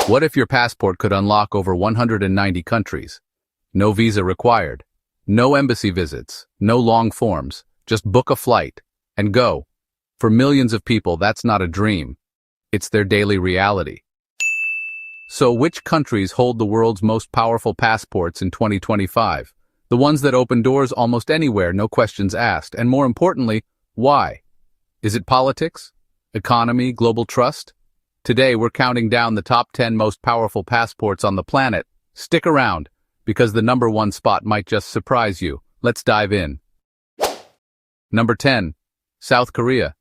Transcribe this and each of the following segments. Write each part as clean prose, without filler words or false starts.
What if your passport could unlock over 190 countries? No visa required. No embassy visits. No long forms. Just book a flight and go. For millions of people, that's not a dream. It's their daily reality. So which countries hold the world's most powerful passports in 2025? The ones that open doors almost anywhere, no questions asked. And more importantly, why? Is it politics? Economy? Global trust? Today, we're counting down the top 10 most powerful passports on the planet. Stick around, because the number 1 spot might just surprise you. Let's dive in. Number 10. South Korea.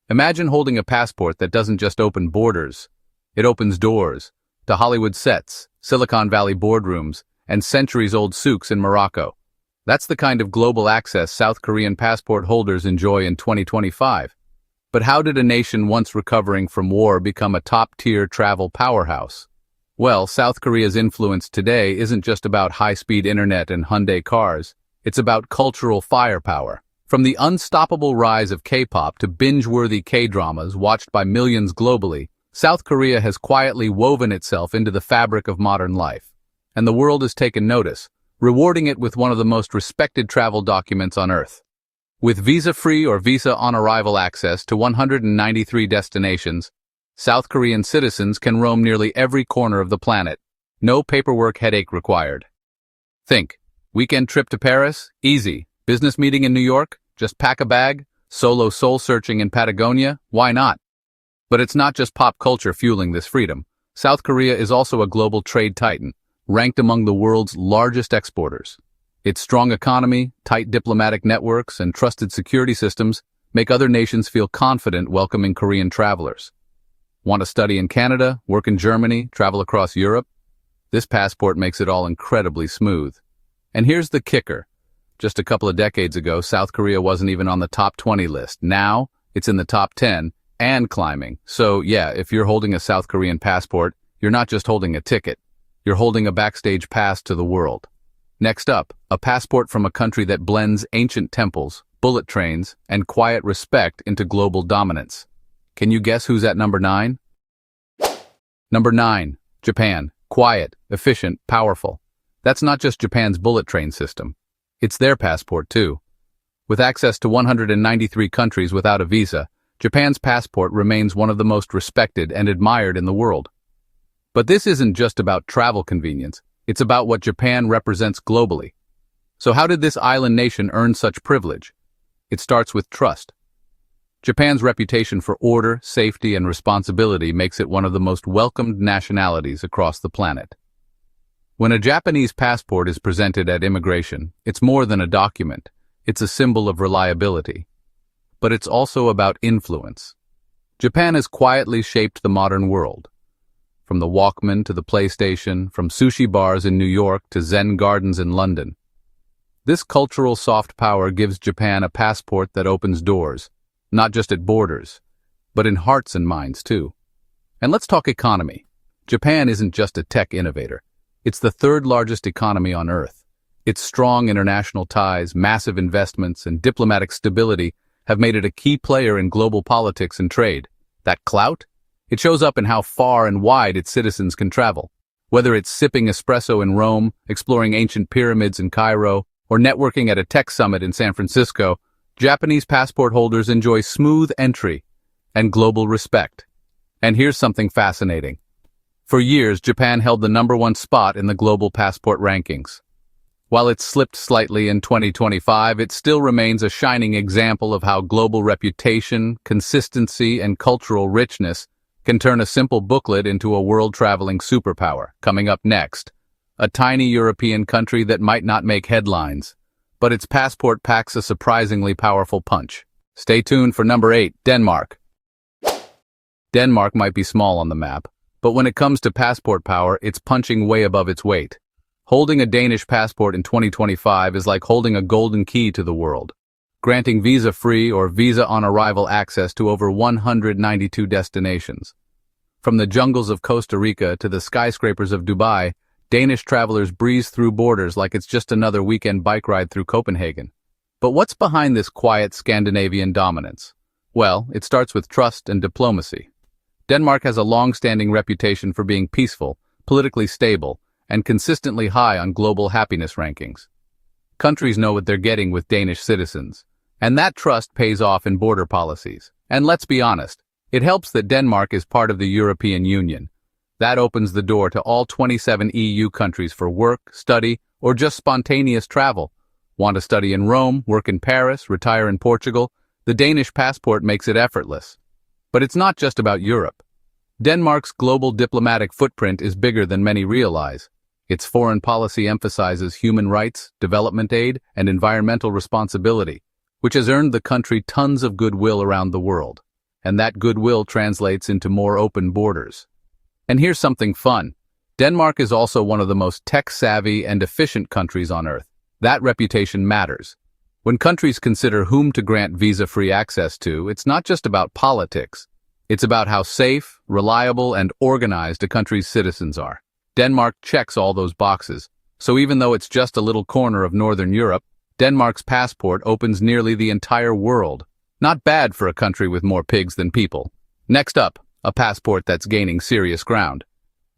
Imagine holding a passport that doesn't just open borders. It opens doors to Hollywood sets, Silicon Valley boardrooms, and centuries-old souks in Morocco. That's the kind of global access South Korean passport holders enjoy in 2025. But how did a nation once recovering from war become a top-tier travel powerhouse? Well, South Korea's influence today isn't just about high-speed internet and Hyundai cars. It's about cultural firepower. From the unstoppable rise of K-pop to binge-worthy K-dramas watched by millions globally, South Korea has quietly woven itself into the fabric of modern life. And the world has taken notice, rewarding it with one of the most respected travel documents on Earth. With visa-free or visa-on-arrival access to 193 destinations, South Korean citizens can roam nearly every corner of the planet. No paperwork headache required. Think, weekend trip to Paris? Easy. Business meeting in New York? Just pack a bag? Solo soul-searching in Patagonia? Why not? But it's not just pop culture fueling this freedom. South Korea is also a global trade titan, ranked among the world's largest exporters. Its strong economy, tight diplomatic networks, and trusted security systems make other nations feel confident welcoming Korean travelers. Want to study in Canada, work in Germany, travel across Europe? This passport makes it all incredibly smooth. And here's the kicker. Just a couple of decades ago, South Korea wasn't even on the top 20 list. Now, it's in the top 10 and climbing. So yeah, if you're holding a South Korean passport, you're not just holding a ticket. You're holding a backstage pass to the world. Next up, a passport from a country that blends ancient temples, bullet trains, and quiet respect into global dominance. Can you guess who's at number 9? Number 9, Japan. Quiet, efficient, powerful. That's not just Japan's bullet train system. It's their passport too. With access to 193 countries without a visa, Japan's passport remains one of the most respected and admired in the world. But this isn't just about travel convenience. It's about what Japan represents globally. So how did this island nation earn such privilege? It starts with trust. Japan's reputation for order, safety, and responsibility makes it one of the most welcomed nationalities across the planet. When a Japanese passport is presented at immigration, it's more than a document. It's a symbol of reliability. But it's also about influence. Japan has quietly shaped the modern world. From the Walkman to the PlayStation, from sushi bars in New York to Zen gardens in London. This cultural soft power gives Japan a passport that opens doors, not just at borders, but in hearts and minds too. And let's talk economy. Japan isn't just a tech innovator. It's the third largest economy on Earth. Its strong international ties, massive investments, and diplomatic stability have made it a key player in global politics and trade. That clout? It shows up in how far and wide its citizens can travel. Whether it's sipping espresso in Rome, exploring ancient pyramids in Cairo, or networking at a tech summit in San Francisco, Japanese passport holders enjoy smooth entry and global respect. And here's something fascinating. For years, Japan held the number 1 spot in the global passport rankings. While it slipped slightly in 2025, it still remains a shining example of how global reputation, consistency, and cultural richness can turn a simple booklet into a world-traveling superpower. Coming up next, a tiny European country that might not make headlines, but its passport packs a surprisingly powerful punch. Stay tuned for number 8, Denmark. Denmark might be small on the map, but when it comes to passport power, it's punching way above its weight. Holding a Danish passport in 2025 is like holding a golden key to the world, granting visa-free or visa-on-arrival access to over 192 destinations. From the jungles of Costa Rica to the skyscrapers of Dubai, Danish travelers breeze through borders like it's just another weekend bike ride through Copenhagen. But what's behind this quiet Scandinavian dominance? Well, it starts with trust and diplomacy. Denmark has a long-standing reputation for being peaceful, politically stable, and consistently high on global happiness rankings. Countries know what they're getting with Danish citizens, and that trust pays off in border policies. And let's be honest, it helps that Denmark is part of the European Union. That opens the door to all 27 EU countries for work, study, or just spontaneous travel. Want to study in Rome, work in Paris, retire in Portugal? The Danish passport makes it effortless. But it's not just about Europe. Denmark's global diplomatic footprint is bigger than many realize. Its foreign policy emphasizes human rights, development aid, and environmental responsibility, which has earned the country tons of goodwill around the world. And that goodwill translates into more open borders. And here's something fun. Denmark is also one of the most tech-savvy and efficient countries on Earth. That reputation matters. When countries consider whom to grant visa-free access to, it's not just about politics. It's about how safe, reliable, and organized a country's citizens are. Denmark checks all those boxes. So even though it's just a little corner of Northern Europe, Denmark's passport opens nearly the entire world. Not bad for a country with more pigs than people. Next up, a passport that's gaining serious ground.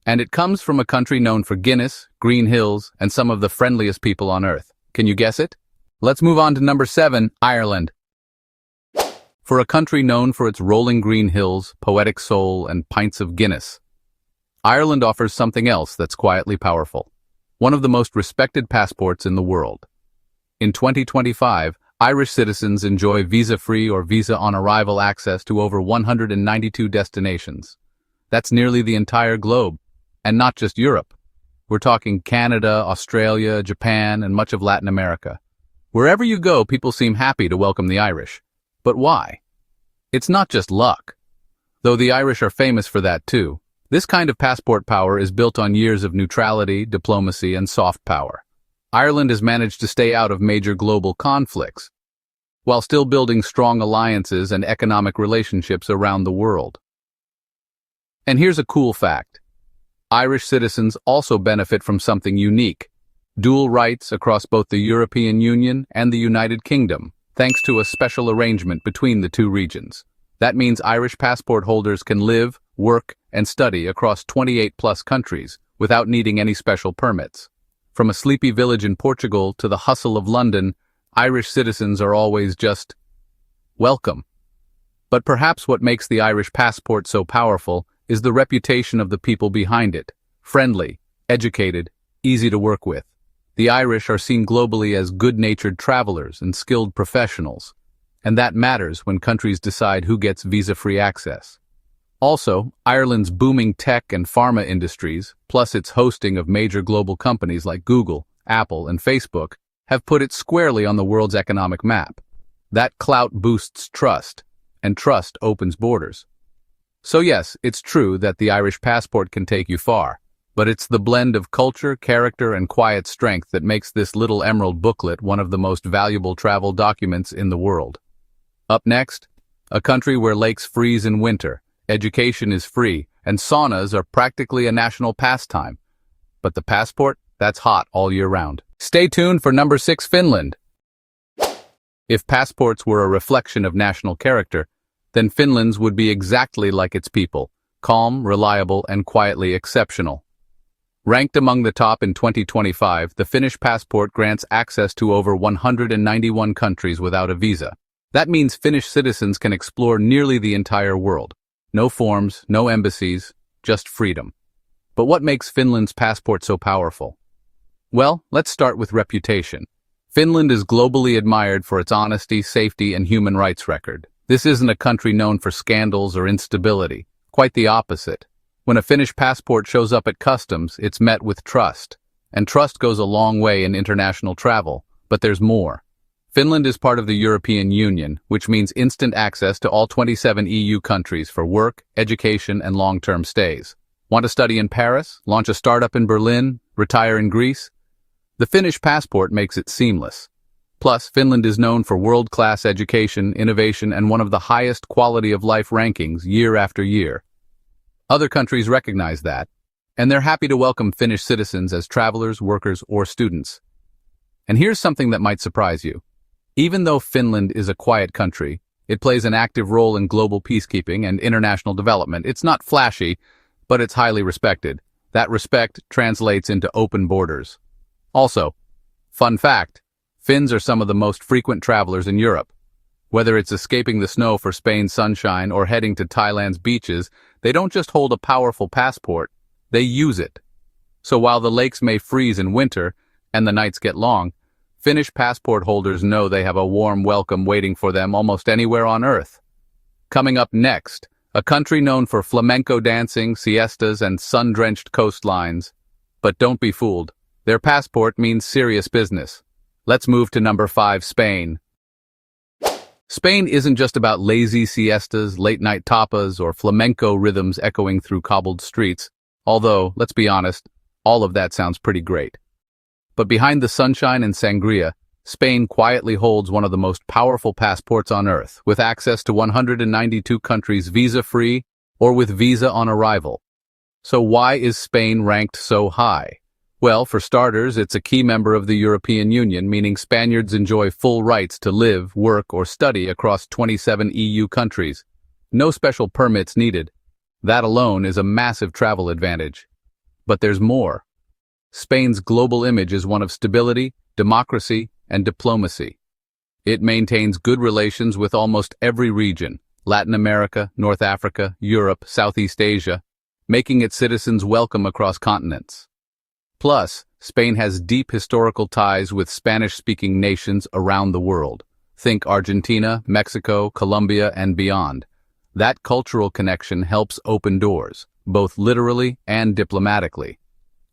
And it comes from a country known for Guinness, green hills, and some of the friendliest people on Earth. Can you guess it? Let's move on to number 7, Ireland. For a country known for its rolling green hills, poetic soul, and pints of Guinness, Ireland offers something else that's quietly powerful. One of the most respected passports in the world. In 2025, Irish citizens enjoy visa-free or visa-on-arrival access to over 192 destinations. That's nearly the entire globe, and not just Europe. We're talking Canada, Australia, Japan, and much of Latin America. Wherever you go, people seem happy to welcome the Irish. But why? It's not just luck. Though the Irish are famous for that too. This kind of passport power is built on years of neutrality, diplomacy, and soft power. Ireland has managed to stay out of major global conflicts, while still building strong alliances and economic relationships around the world. And here's a cool fact. Irish citizens also benefit from something unique: dual rights across both the European Union and the United Kingdom, thanks to a special arrangement between the two regions. That means Irish passport holders can live, work, and study across 28+ countries without needing any special permits. From a sleepy village in Portugal to the hustle of London, Irish citizens are always just welcome. But perhaps what makes the Irish passport so powerful is the reputation of the people behind it. Friendly, educated, easy to work with. The Irish are seen globally as good-natured travelers and skilled professionals, and that matters when countries decide who gets visa-free access. Also, Ireland's booming tech and pharma industries, plus its hosting of major global companies like Google, Apple, and Facebook, have put it squarely on the world's economic map. That clout boosts trust, and trust opens borders. So yes, it's true that the Irish passport can take you far, but it's the blend of culture, character, and quiet strength that makes this little emerald booklet one of the most valuable travel documents in the world. Up next, a country where lakes freeze in winter, education is free, and saunas are practically a national pastime. But the passport, that's hot all year round. Stay tuned for number 6, Finland. If passports were a reflection of national character, then Finland's would be exactly like its people: calm, reliable, and quietly exceptional. Ranked among the top in 2025, the Finnish passport grants access to over 191 countries without a visa. That means Finnish citizens can explore nearly the entire world. No forms, no embassies, just freedom. But what makes Finland's passport so powerful? Well, let's start with reputation. Finland is globally admired for its honesty, safety, and human rights record. This isn't a country known for scandals or instability. Quite the opposite. When a Finnish passport shows up at customs, it's met with trust. And trust goes a long way in international travel. But there's more. Finland is part of the European Union, which means instant access to all 27 EU countries for work, education, and long-term stays. Want to study in Paris, launch a startup in Berlin, retire in Greece? The Finnish passport makes it seamless. Plus, Finland is known for world-class education, innovation, and one of the highest quality of life rankings year after year. Other countries recognize that, and they're happy to welcome Finnish citizens as travelers, workers, or students. And here's something that might surprise you. Even though Finland is a quiet country, It plays an active role in global peacekeeping and international development. It's not flashy, but it's highly respected. That respect translates into open borders. Also, fun fact, Finns are some of the most frequent travelers in Europe. Whether it's escaping the snow for Spain's sunshine or heading to Thailand's beaches, they don't just hold a powerful passport, they use it. So while the lakes may freeze in winter and the nights get long, Finnish passport holders know they have a warm welcome waiting for them almost anywhere on Earth. Coming up next, a country known for flamenco dancing, siestas, and sun-drenched coastlines. But don't be fooled. Their passport means serious business. Let's move to number 5, Spain. Spain isn't just about lazy siestas, late-night tapas, or flamenco rhythms echoing through cobbled streets, although, let's be honest, all of that sounds pretty great. But behind the sunshine and sangria, Spain quietly holds one of the most powerful passports on Earth, with access to 192 countries visa-free or with visa on arrival. So why is Spain ranked so high? Well, for starters, it's a key member of the European Union, meaning Spaniards enjoy full rights to live, work, or study across 27 EU countries. No special permits needed. That alone is a massive travel advantage. But there's more. Spain's global image is one of stability, democracy, and diplomacy. It maintains good relations with almost every region, Latin America, North Africa, Europe, Southeast Asia, making its citizens welcome across continents. Plus, Spain has deep historical ties with Spanish-speaking nations around the world. Think Argentina, Mexico, Colombia, and beyond. That cultural connection helps open doors, both literally and diplomatically.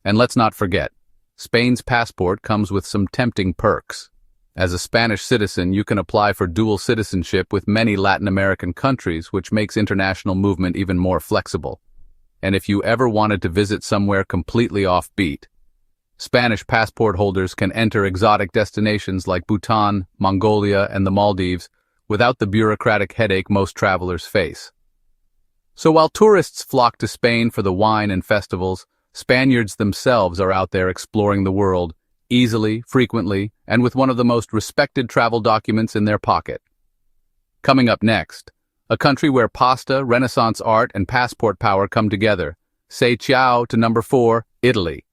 And let's not forget, Spain's passport comes with some tempting perks. As a Spanish citizen, you can apply for dual citizenship with many Latin American countries, which makes international movement even more flexible. And if you ever wanted to visit somewhere completely offbeat, Spanish passport holders can enter exotic destinations like Bhutan, Mongolia, and the Maldives without the bureaucratic headache most travelers face. So while tourists flock to Spain for the wine and festivals, Spaniards themselves are out there exploring the world, easily, frequently, and with one of the most respected travel documents in their pocket. Coming up next, a country where pasta, Renaissance art, and passport power come together. Say ciao to number 4, Italy.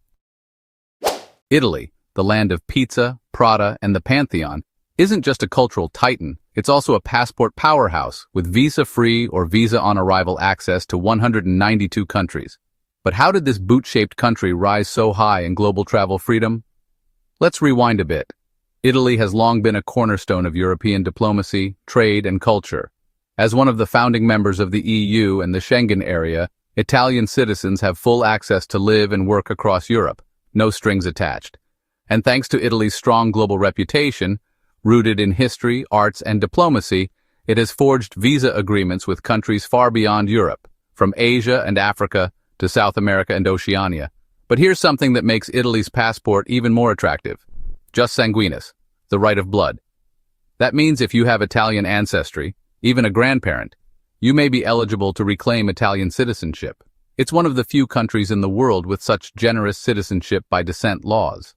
Italy, the land of pizza, Prada, and the Pantheon, isn't just a cultural titan, it's also a passport powerhouse with visa-free or visa-on-arrival access to 192 countries. But how did this boot-shaped country rise so high in global travel freedom? Let's rewind a bit. Italy has long been a cornerstone of European diplomacy, trade, and culture. As one of the founding members of the EU and the Schengen area, Italian citizens have full access to live and work across Europe, no strings attached. And thanks to Italy's strong global reputation, rooted in history, arts, and diplomacy, it has forged visa agreements with countries far beyond Europe, from Asia and Africa to South America and Oceania. But here's something that makes Italy's passport even more attractive. Jus sanguinis, the right of blood. That means if you have Italian ancestry, even a grandparent, you may be eligible to reclaim Italian citizenship. It's one of the few countries in the world with such generous citizenship by descent laws.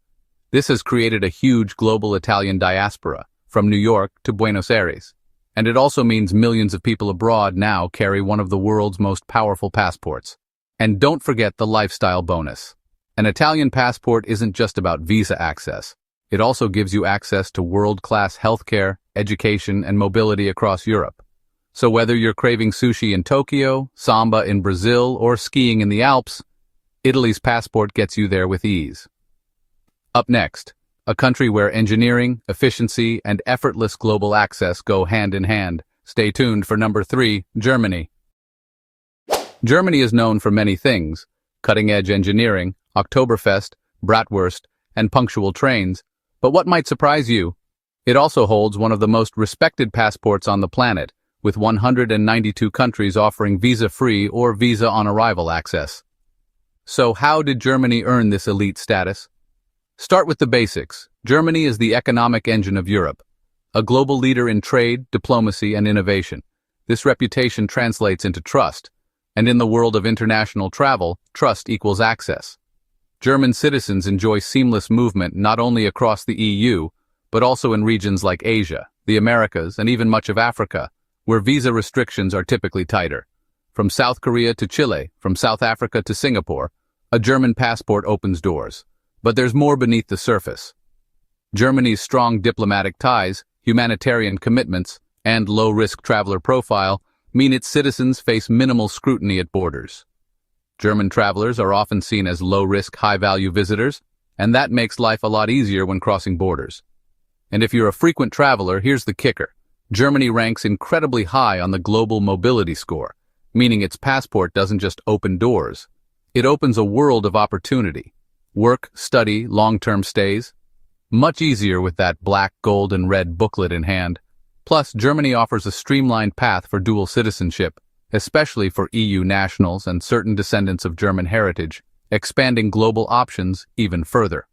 This has created a huge global Italian diaspora, from New York to Buenos Aires. And it also means millions of people abroad now carry one of the world's most powerful passports. And don't forget the lifestyle bonus. An Italian passport isn't just about visa access. It also gives you access to world-class healthcare, education, and mobility across Europe. So whether you're craving sushi in Tokyo, samba in Brazil, or skiing in the Alps, Italy's passport gets you there with ease. Up next, a country where engineering, efficiency, and effortless global access go hand in hand. Stay tuned for number 3, Germany. Germany is known for many things: cutting-edge engineering, Oktoberfest, bratwurst, and punctual trains. But what might surprise you? It also holds one of the most respected passports on the planet, with 192 countries offering visa-free or visa-on-arrival access. So how did Germany earn this elite status? Start with the basics. Germany is the economic engine of Europe, a global leader in trade, diplomacy, and innovation. This reputation translates into trust, and in the world of international travel, trust equals access. German citizens enjoy seamless movement not only across the EU, but also in regions like Asia, the Americas, and even much of Africa, where visa restrictions are typically tighter. From South Korea to Chile, from South Africa to Singapore, a German passport opens doors. But there's more beneath the surface. Germany's strong diplomatic ties, humanitarian commitments, and low-risk traveler profile mean its citizens face minimal scrutiny at borders. German travelers are often seen as low-risk, high-value visitors, and that makes life a lot easier when crossing borders. And if you're a frequent traveler, here's the kicker. Germany ranks incredibly high on the global mobility score, meaning its passport doesn't just open doors. It opens a world of opportunity. Work, study, long-term stays. Much easier with that black, gold, and red booklet in hand. Plus, Germany offers a streamlined path for dual citizenship, especially for EU nationals and certain descendants of German heritage, expanding global options even further.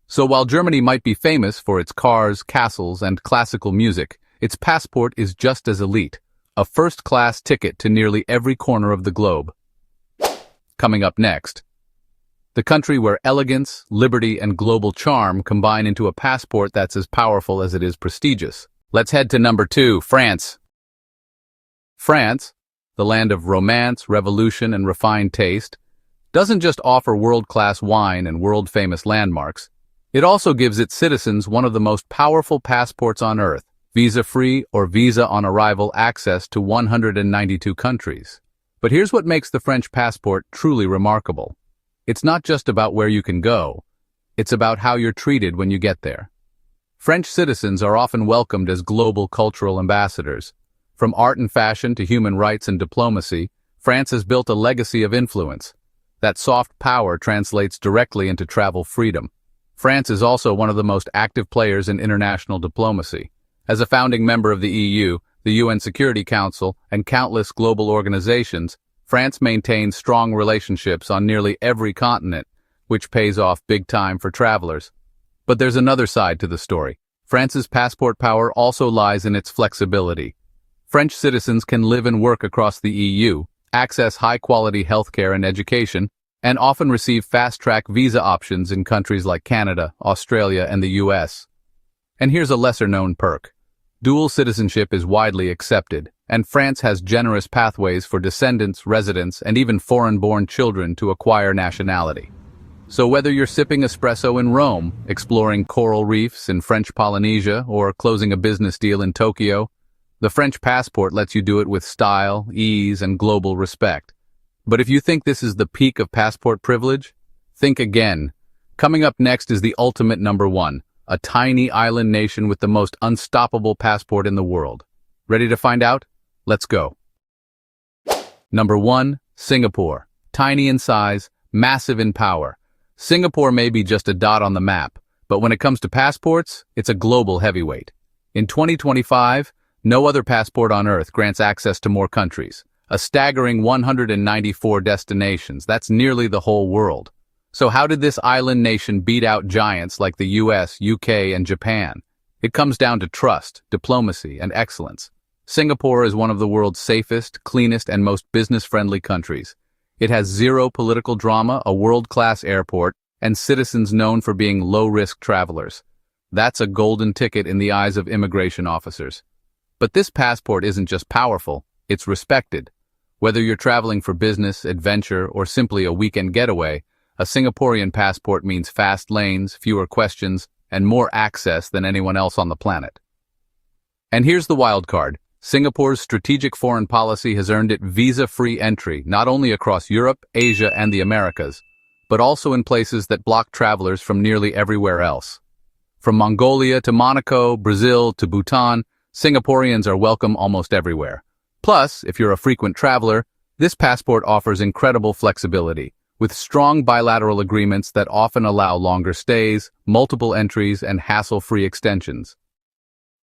So while Germany might be famous for its cars, castles, and classical music, its passport is just as elite, a first-class ticket to nearly every corner of the globe. Coming up next, the country where elegance, liberty, and global charm combine into a passport that's as powerful as it is prestigious. Let's head to number 2, France. France, the land of romance, revolution, and refined taste, doesn't just offer world-class wine and world-famous landmarks. It also gives its citizens one of the most powerful passports on Earth, visa-free or visa-on-arrival access to 192 countries. But here's what makes the French passport truly remarkable. It's not just about where you can go, it's about how you're treated when you get there. French citizens are often welcomed as global cultural ambassadors. From art and fashion to human rights and diplomacy, France has built a legacy of influence. That soft power translates directly into travel freedom. France is also one of the most active players in international diplomacy. As a founding member of the EU, the UN Security Council, and countless global organizations, France maintains strong relationships on nearly every continent, which pays off big time for travelers. But there's another side to the story. France's passport power also lies in its flexibility. French citizens can live and work across the EU, access high-quality healthcare and education, and often receive fast-track visa options in countries like Canada, Australia, and the US. And here's a lesser-known perk. Dual citizenship is widely accepted, and France has generous pathways for descendants, residents, and even foreign-born children to acquire nationality. So whether you're sipping espresso in Rome, exploring coral reefs in French Polynesia, or closing a business deal in Tokyo, the French passport lets you do it with style, ease, and global respect. But if you think this is the peak of passport privilege, think again. Coming up next is the ultimate number 1, a tiny island nation with the most unstoppable passport in the world. Ready to find out? Let's go. Number 1, Singapore. Tiny in size, massive in power. Singapore may be just a dot on the map, but when it comes to passports, it's a global heavyweight. In 2025, no other passport on Earth grants access to more countries. A staggering 194 destinations. That's nearly the whole world. So how did this island nation beat out giants like the US, UK, and Japan? It comes down to trust, diplomacy, and excellence. Singapore is one of the world's safest, cleanest, and most business-friendly countries. It has zero political drama, a world-class airport, and citizens known for being low-risk travelers. That's a golden ticket in the eyes of immigration officers. But this passport isn't just powerful, it's respected. Whether you're traveling for business, adventure, or simply a weekend getaway, a Singaporean passport means fast lanes, fewer questions, and more access than anyone else on the planet. And here's the wild card. Singapore's strategic foreign policy has earned it visa-free entry not only across Europe, Asia, and the Americas, but also in places that block travelers from nearly everywhere else. From Mongolia to Monaco, Brazil to Bhutan, Singaporeans are welcome almost everywhere. Plus, if you're a frequent traveler, this passport offers incredible flexibility, with strong bilateral agreements that often allow longer stays, multiple entries, and hassle-free extensions.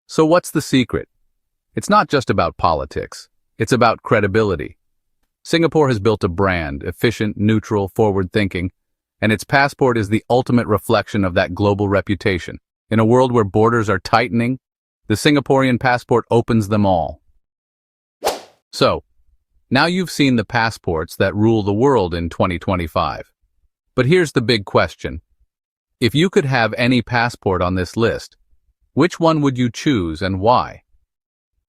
So what's the secret? It's not just about politics. It's about credibility. Singapore has built a brand, efficient, neutral, forward-thinking, and its passport is the ultimate reflection of that global reputation. In a world where borders are tightening, the Singaporean passport opens them all. So, now you've seen the passports that rule the world in 2025. But here's the big question. If you could have any passport on this list, which one would you choose and why?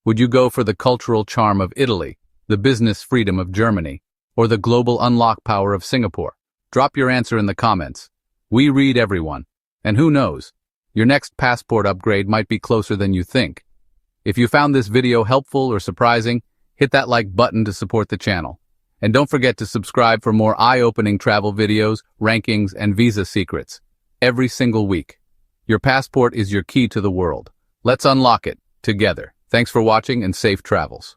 Would you go for the cultural charm of Italy, the business freedom of Germany, or the global unlock power of Singapore? Drop your answer in the comments. We read everyone. And who knows? Your next passport upgrade might be closer than you think. If you found this video helpful or surprising, hit that like button to support the channel. And don't forget to subscribe for more eye-opening travel videos, rankings, and visa secrets every single week. Your passport is your key to the world. Let's unlock it together. Thanks for watching and safe travels.